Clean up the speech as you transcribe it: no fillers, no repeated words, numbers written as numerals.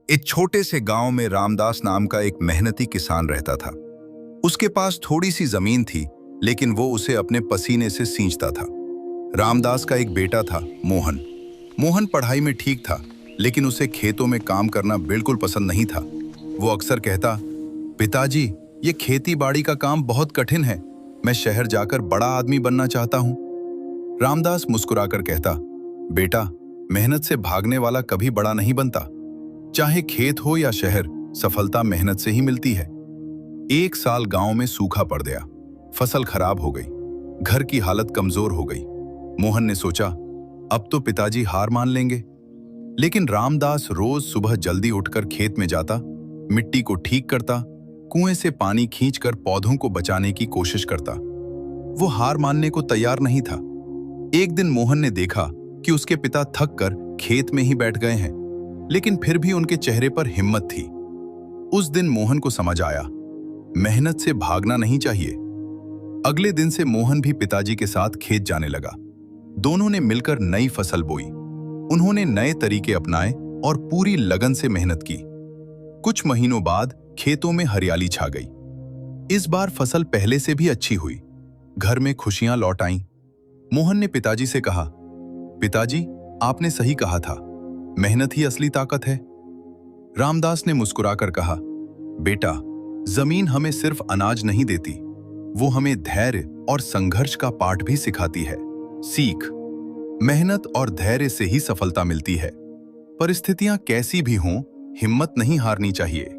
एक छोटे से गांव में रामदास नाम का एक मेहनती किसान रहता था। उसके पास थोड़ी सी जमीन थी, लेकिन वो उसे अपने पसीने से सींचता था। रामदास का एक बेटा था, मोहन। मोहन पढ़ाई में ठीक था, लेकिन उसे खेतों में काम करना बिल्कुल पसंद नहीं था। वो अक्सर कहता, पिताजी, ये खेती बाड़ी का काम बहुत कठिन है। मैं शहर जाकर बड़ा आदमी बनना चाहता हूँ। रामदास मुस्कुराकर कहता, बेटा, मेहनत से भागने वाला कभी बड़ा नहीं बनता। चाहे खेत हो या शहर, सफलता मेहनत से ही मिलती है। एक साल गांव में सूखा पड़ गया। फसल खराब हो गई, घर की हालत कमजोर हो गई। मोहन ने सोचा, अब तो पिताजी हार मान लेंगे। लेकिन रामदास रोज सुबह जल्दी उठकर खेत में जाता, मिट्टी को ठीक करता, कुएं से पानी खींचकर पौधों को बचाने की कोशिश करता। वो हार मानने को तैयार नहीं था। एक दिन मोहन ने देखा कि उसके पिता थक कर खेत में ही बैठ गए हैं, लेकिन फिर भी उनके चेहरे पर हिम्मत थी। उस दिन मोहन को समझ आया, मेहनत से भागना नहीं चाहिए। अगले दिन से मोहन भी पिताजी के साथ खेत जाने लगा। दोनों ने मिलकर नई फसल बोई। उन्होंने नए तरीके अपनाए और पूरी लगन से मेहनत की। कुछ महीनों बाद खेतों में हरियाली छा गई। इस बार फसल पहले से भी अच्छी हुई। घर में खुशियां लौट आईं। मोहन ने पिताजी से कहा, पिताजी, आपने सही कहा था, मेहनत ही असली ताकत है। रामदास ने मुस्कुराकर कहा, बेटा, जमीन हमें सिर्फ अनाज नहीं देती, वो हमें धैर्य और संघर्ष का पाठ भी सिखाती है। सीख, मेहनत और धैर्य से ही सफलता मिलती है। परिस्थितियां कैसी भी हों, हिम्मत नहीं हारनी चाहिए।